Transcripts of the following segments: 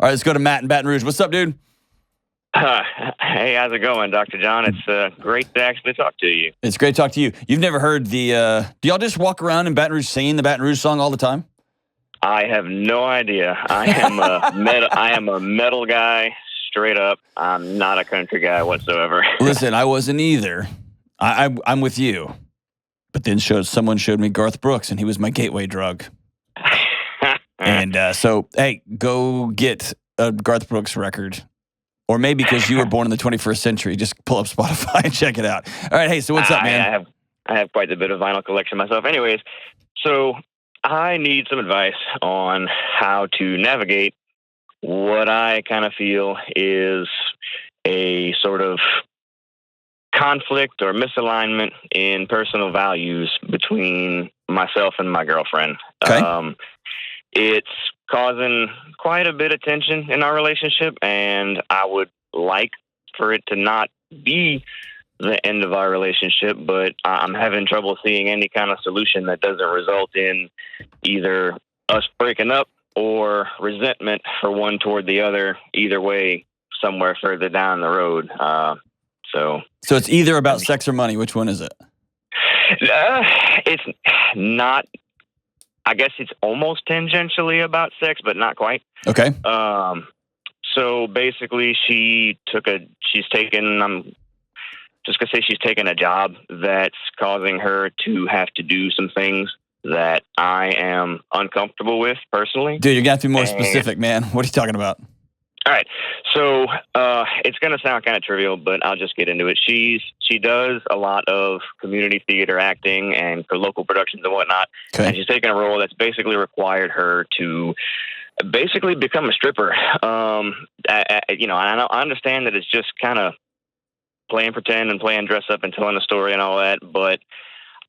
All right, let's go to Matt in Baton Rouge. What's up, dude? Hey, how's it going, Dr. John? It's great to actually talk to you. It's great to talk to you. You've never heard the, do y'all just walk around in Baton Rouge singing the Baton Rouge song all the time? I have no idea. I am a metal guy, straight up. I'm not a country guy whatsoever. Listen, I wasn't either. I'm with you. But then someone showed me Garth Brooks, and he was my gateway drug. And so, hey, go get a Garth Brooks record. Or maybe because you were born in the 21st century, just pull up Spotify and check it out. All right, hey, so what's up, man? I have quite a bit of vinyl collection myself. Anyways, so I need some advice on how to navigate what I kind of feel is a sort of conflict or misalignment in personal values between myself and my girlfriend. Okay. It's causing quite a bit of tension in our relationship, and I would like for it to not be the end of our relationship, but I'm having trouble seeing any kind of solution that doesn't result in either us breaking up or resentment for one toward the other, either way, somewhere further down the road. So it's either about sex or money. Which one is it? It's not. I guess it's almost tangentially about sex, but not quite. Okay. So basically, she's taken. I'm just gonna say she's taken a job that's causing her to have to do some things that I am uncomfortable with personally. Dude, you're gonna have to be more specific, man. What are you talking about? All right. So it's going to sound kind of trivial, but I'll just get into it. She does a lot of community theater acting and for local productions and whatnot. Okay. And she's taken a role that's basically required her to basically become a stripper. And I understand that it's just kind of playing pretend and playing dress up and telling a story and all that, but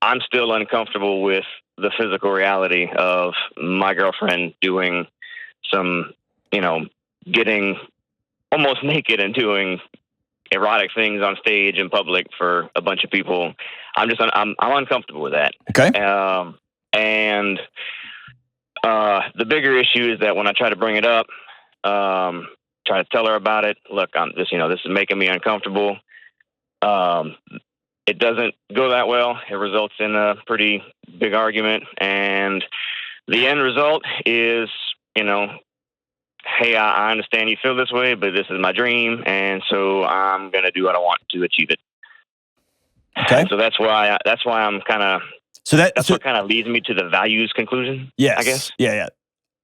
I'm still uncomfortable with the physical reality of my girlfriend doing some, getting almost naked and doing erotic things on stage in public for a bunch of people. I'm uncomfortable with that. Okay. And the bigger issue is that when I try to bring it up, try to tell her about it. Look, this is making me uncomfortable. It doesn't go that well. It results in a pretty big argument, and the end result is, hey, I understand you feel this way, but this is my dream, and so I'm going to do what I want to achieve it. Okay. So that's why I'm kind of. That's what kind of leads me to the values conclusion. Yes. I guess. Yeah.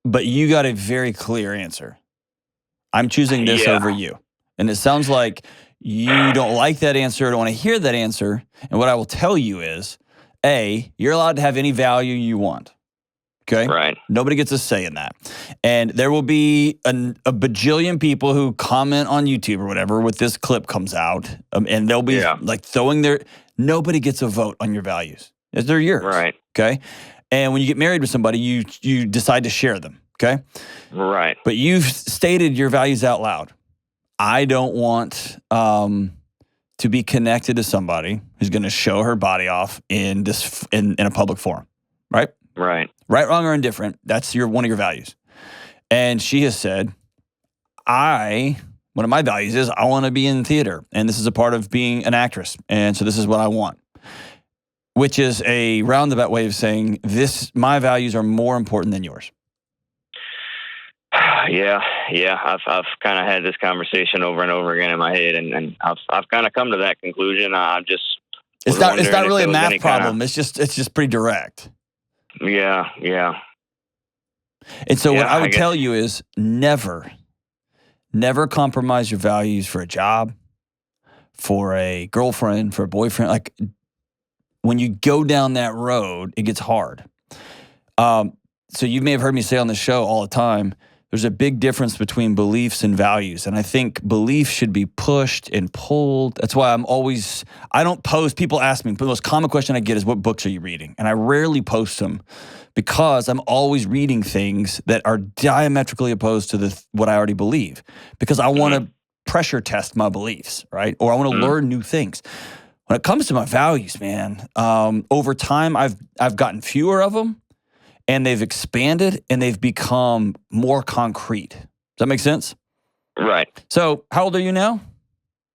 But you got a very clear answer. I'm choosing this over you, and it sounds like you don't like that answer. Don't want to hear that answer. And what I will tell you is, A, you're allowed to have any value you want. Okay. Right. Nobody gets a say in that. And there will be a bajillion people who comment on YouTube or whatever with this clip comes out. And they'll be like throwing nobody gets a vote on your values. They're yours. Right. Okay. And when you get married with somebody, you decide to share them. Okay. Right. But you've stated your values out loud. I don't want to be connected to somebody who's going to show her body off in a public forum. Right. Right. Right, wrong, or indifferent, that's one of your values. And she has said, one of my values is I want to be in theater, and this is a part of being an actress, and so this is what I want. Which is a roundabout way of saying my values are more important than yours. Yeah. I've kind of had this conversation over and over again in my head, and I've kind of come to that conclusion. I'm just it's not really a math problem. It's just pretty direct. Yeah. And so what I would tell you is never compromise your values for a job, for a girlfriend, for a boyfriend. Like when you go down that road, it gets hard. So you may have heard me say on the show all the time, there's a big difference between beliefs and values. And I think beliefs should be pushed and pulled. That's why I don't post. People ask me, the most common question I get is, what books are you reading? And I rarely post them because I'm always reading things that are diametrically opposed to what I already believe. Because I want to pressure test my beliefs, right? Or I want to learn new things. When it comes to my values, man, over time, I've gotten fewer of them. And they've expanded and they've become more concrete. that make sense? Right. So how old are you now?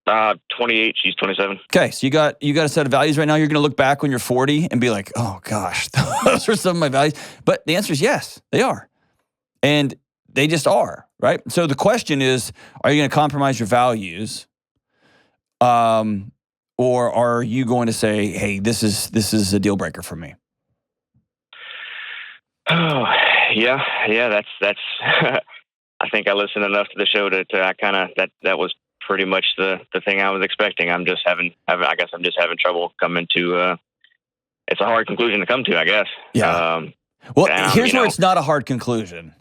28. She's 27. Okay, so you got a set of values right now. You're going to look back when you're 40 and be like, oh gosh, those are some of my values. But the answer is yes, they are. And they just are, right? So the question is, are you going to compromise your values? Or are you going to say, hey, this is a deal breaker for me? Oh, yeah. That's, I think I listened enough to the show to I kind of, that was pretty much the thing I was expecting. I guess I'm just having trouble coming to, it's a hard conclusion to come to, I guess. Yeah. Well, here's where it's not a hard conclusion.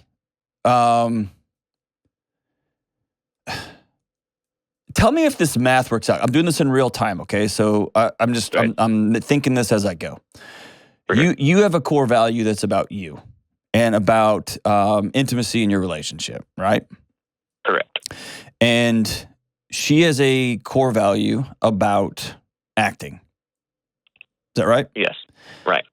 Tell me if this math works out. I'm doing this in real time, okay? So I'm thinking this as I go. Okay. You have a core value that's about you and about intimacy in your relationship, right? Correct. And she has a core value about acting. Is that right? Yes. Right.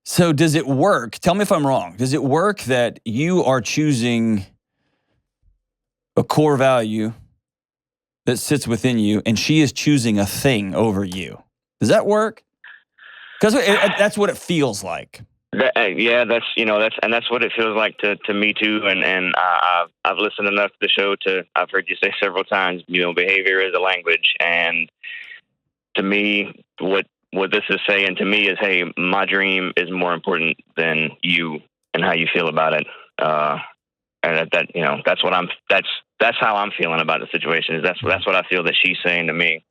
So does it work? Tell me if I'm wrong. Does it work that you are choosing a core value that sits within you and she is choosing a thing over you? Does that work? Because that's what it feels like. Yeah, that's what it feels like to me too. And I've listened enough to the show I've heard you say several times, behavior is a language. And to me, what this is saying to me is, hey, my dream is more important than you and how you feel about it. And that's how I'm feeling about the situation. Is that's what I feel that she's saying to me.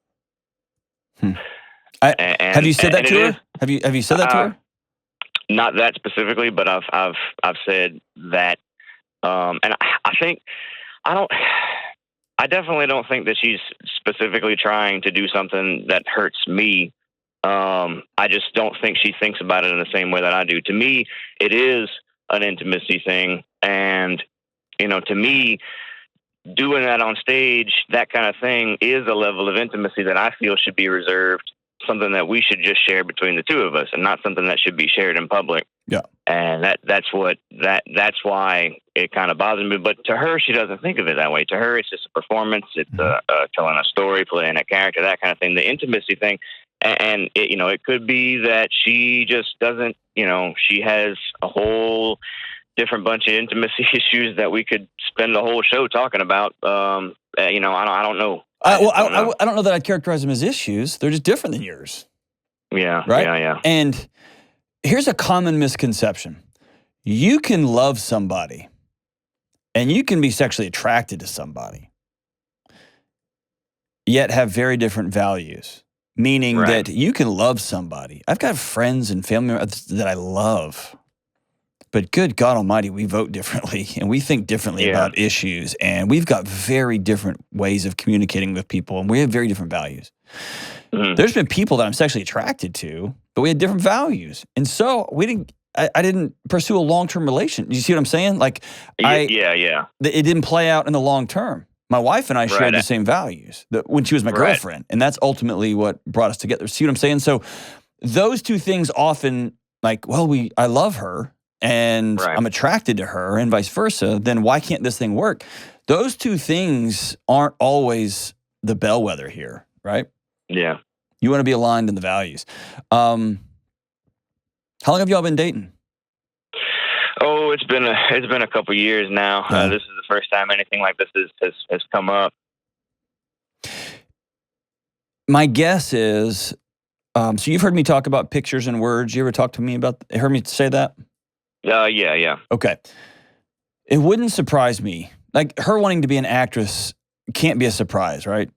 Have you said that to her? Have you said that to her? Not that specifically, but I've said that, and I think I definitely don't think that she's specifically trying to do something that hurts me. I just don't think she thinks about it in the same way that I do. To me, it is an intimacy thing, and to me, doing that on stage, that kind of thing, is a level of intimacy that I feel should be reserved. Something that we should just share between the two of us, and not something that should be shared in public. Yeah, and that's why it kind of bothers me. But to her, she doesn't think of it that way. To her, it's just a performance. It's telling a story, playing a character, that kind of thing. The intimacy thing, and it could be that she just doesn't. She has a whole different bunch of intimacy issues that we could spend the whole show talking about. I don't know. I don't know that I'd characterize them as issues. They're just different than yours. Yeah. Right? Yeah. And here's a common misconception. You can love somebody and you can be sexually attracted to somebody, yet have very different values. Meaning that you can love somebody. I've got friends and family members that I love. But good God Almighty, we vote differently and we think differently about issues. And we've got very different ways of communicating with people, and we have very different values. Mm-hmm. There's been people that I'm sexually attracted to, but we had different values. And so I didn't pursue a long-term relation. You see what I'm saying? Like, it didn't play out in the long term. My wife and I shared the same values when she was my girlfriend. And that's ultimately what brought us together. See what I'm saying? So those two things often, I love her, and I'm attracted to her, and vice versa, then why can't this thing work? Those two things aren't always the bellwether here, right? Yeah. You want to be aligned in the values. How long have y'all been dating? Oh, it's been a couple years now. Yeah. This is the first time anything like this has come up. My guess is, so you've heard me talk about pictures and words. You ever heard me say that? Yeah. Okay. It wouldn't surprise me. Like, her wanting to be an actress can't be a surprise, right?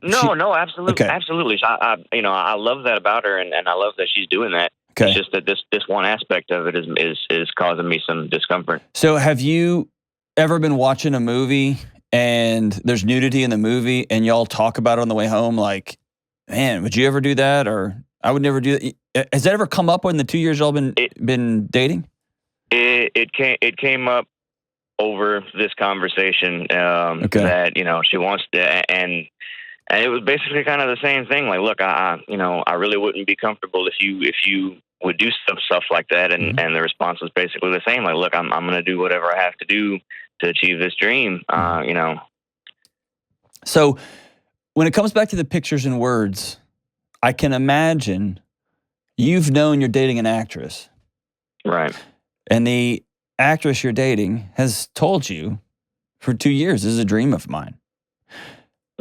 No, absolutely. Okay. Absolutely. I love that about her, and I love that she's doing that. Okay. It's just that this one aspect of it is causing me some discomfort. So have you ever been watching a movie and there's nudity in the movie and y'all talk about it on the way home? Like, man, would you ever do that? Or I would never do that. Has that ever come up in the 2 years y'all been dating? It came up over this conversation that she wants to, and it was basically kind of the same thing. Like, look, I really wouldn't be comfortable if you would do some stuff like that, and the response was basically the same. Like, look, I'm going to do whatever I have to do achieve this dream. You know. So when it comes back to the pictures and words, I can imagine you've known you're dating an actress. Right. And the actress you're dating has told you for 2 years, this is a dream of mine.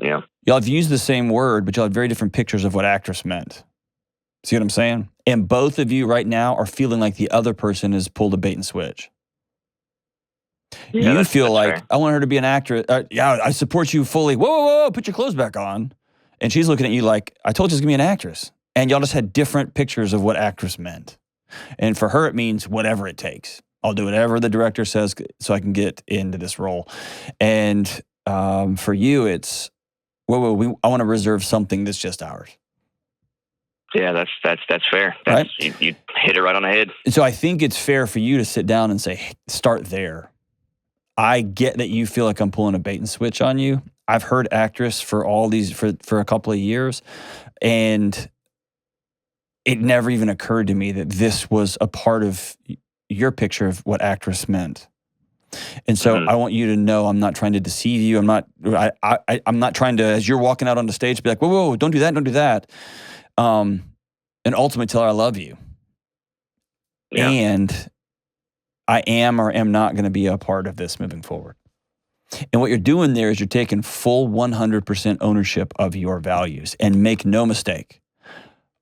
Yeah. Y'all have used the same word, but y'all have very different pictures of what actress meant. See what I'm saying? And both of you right now are feeling like the other person has pulled a bait and switch. Yeah, You feel like, fair. I want her to be an actress. Yeah, I support you fully. Whoa, whoa, whoa, put your clothes back on. And she's looking at you like, I told you it's going to be an actress. And y'all just had different pictures of what actress meant. And for her, it means whatever it takes. I'll do whatever the director says so I can get into this role. And for you, it's, whoa, I want to reserve something that's just ours. Yeah, that's fair. Right? You hit it right on the head. And so I think it's fair for you to sit down and say, hey, start there. I get that you feel like I'm pulling a bait and switch on you. I've heard actress for a couple of years, and it never even occurred to me that this was a part of your picture of what actress meant. And so I want you to know I'm not trying to deceive you. I'm not trying to, as you're walking out on the stage, be like, whoa, don't do that. And ultimately tell her I love you. Yeah. And I am or am not going to be a part of this moving forward. And what you're doing there is you're taking full 100% ownership of your values. And make no mistake,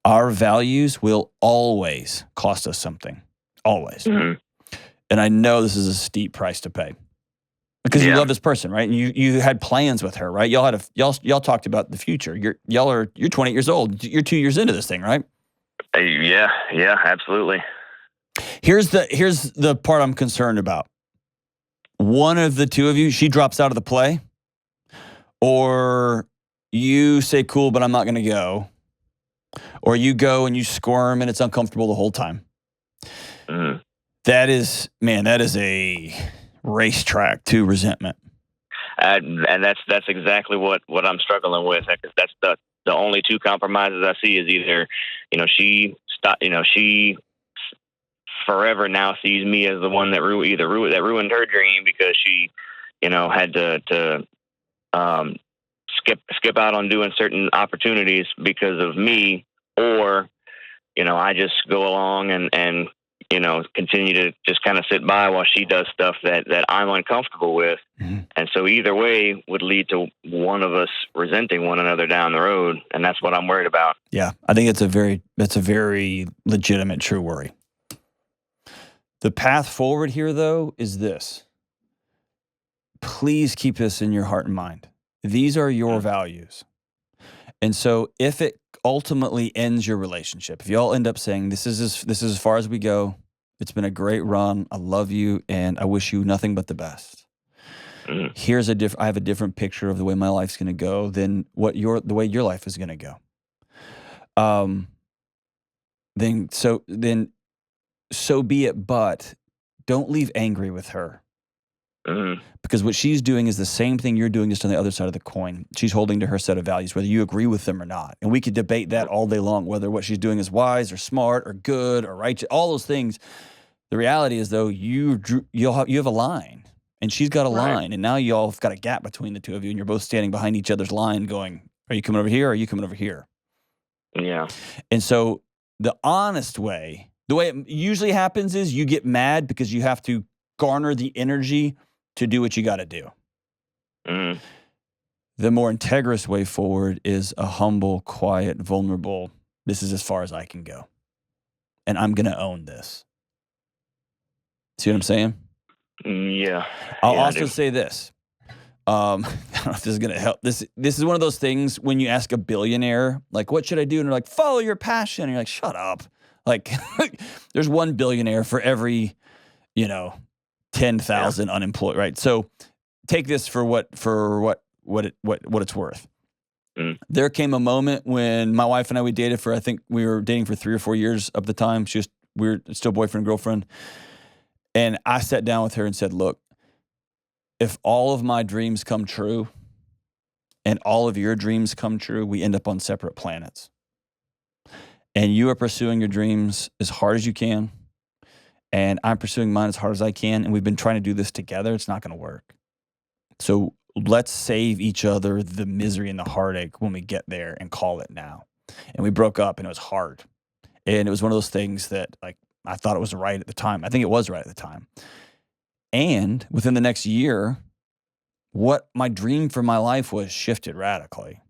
our values will always cost us something. Always. Mm-hmm. And I know this is a steep price to pay. Because you love this person, right? And you had plans with her, right? Y'all talked about the future. You're 28 years old. You're 2 years into this thing, right? Yeah, absolutely. Here's the part I'm concerned about. One of the two of you, she drops out of the play, or you say, cool, but I'm not going to go. Or you go and you squirm and it's uncomfortable the whole time. Mm. That is a racetrack to resentment. And that's exactly what I'm struggling with. Because that's the only two compromises I see is either, she forever now sees me as the one that ruined her dream because she, had to skip out on doing certain opportunities because of me, or, I just go along and continue to just kind of sit by while she does stuff that I'm uncomfortable with. Mm-hmm. And so either way would lead to one of us resenting one another down the road. And that's what I'm worried about. Yeah. I think that's a very legitimate, true worry. The path forward here, though, is this. Please keep this in your heart and mind. These are your values. And so if it ultimately ends your relationship, if y'all end up saying, this is as far as we go, it's been a great run, I love you, and I wish you nothing but the best. Mm. I have a different picture of the way my life's going to go than the way your life is going to go. Then so be it, but don't leave angry with her. Mm-hmm. Because what she's doing is the same thing you're doing, just on the other side of the coin. She's holding to her set of values, whether you agree with them or not. And we could debate that all day long, whether what she's doing is wise or smart or good or righteous, all those things. The reality is, though, you have a line, and she's got a line, and now y'all have got a gap between the two of you, and you're both standing behind each other's line going, are you coming over here or are you coming over here? Yeah. And so the honest way, the way it usually happens is you get mad because you have to garner the energy to do what you got to do. Mm. The more integrous way forward is a humble, quiet, vulnerable, this is as far as I can go. And I'm going to own this. See what I'm saying? Yeah. I'll also say this. I don't know if this is going to help. This is one of those things when you ask a billionaire, like, what should I do? And they're like, follow your passion. And you're like, shut up. Like, there's one billionaire for every, 10,000 unemployed, right? So take this for what it's worth. Mm. There came a moment when my wife and I, I think we were dating for 3 or 4 years of the time. We were still boyfriend and girlfriend. And I sat down with her and said, look, if all of my dreams come true and all of your dreams come true, we end up on separate planets. And you are pursuing your dreams as hard as you can. and I'm pursuing mine as hard as I can, and we've been trying to do this together. It's not going to work. So let's save each other the misery and the heartache when we get there and call it now. And we broke up, and it was hard. And it was one of those things that, like, I thought it was right at the time. I think it was right at the time. And within the next year, what my dream for my life was shifted radically.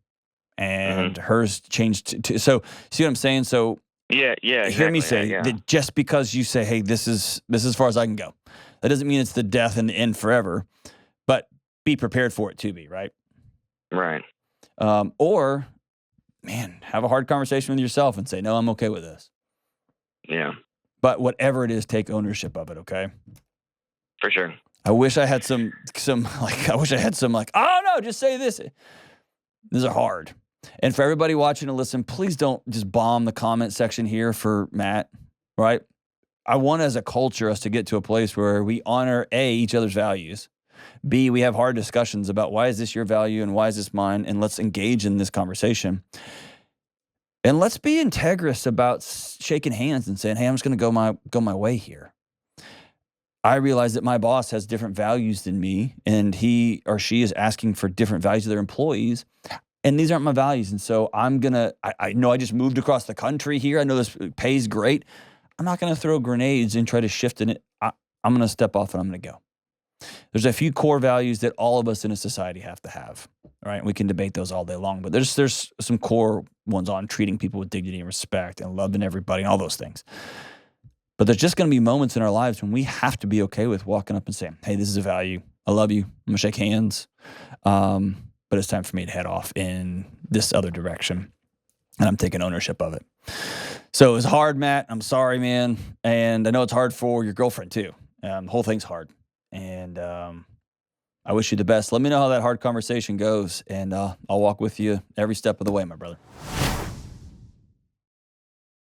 And hers changed to so see what I'm saying? So Yeah, exactly. hear me say yeah. that just because you say, hey, this is as far as I can go. That doesn't mean it's the death and the end forever, but be prepared for it to be, right? Right. Or, man, have a hard conversation with yourself and say, no, I'm okay with this. Yeah. But whatever it is, take ownership of it, okay? For sure. I wish I had some like, oh no, just say this. These are hard. And for everybody watching and listening, please don't just bomb the comment section here for Matt, right? I want as a culture us to get to a place where we honor A, each other's values. B, we have hard discussions about why is this your value and why is this mine? And let's engage in this conversation. And let's be integrous about shaking hands and saying, hey, I'm just going to go my way here. I realize that my boss has different values than me, and he or she is asking for different values of their employees. And these aren't my values. And so I know I just moved across the country here. I know this pays great. I'm not going to throw grenades and try to shift in it. I'm going to step off and I'm going to go. There's a few core values that all of us in a society have to have, right? We can debate those all day long, but there's some core ones on treating people with dignity and respect and loving everybody and all those things. But there's just going to be moments in our lives when we have to be okay with walking up and saying, hey, this is a value. I love you. I'm going to shake hands. But it's time for me to head off in this other direction. And I'm taking ownership of it. So it was hard, Matt. I'm sorry, man. And I know it's hard for your girlfriend too. The whole thing's hard. And I wish you the best. Let me know how that hard conversation goes. And I'll walk with you every step of the way, my brother.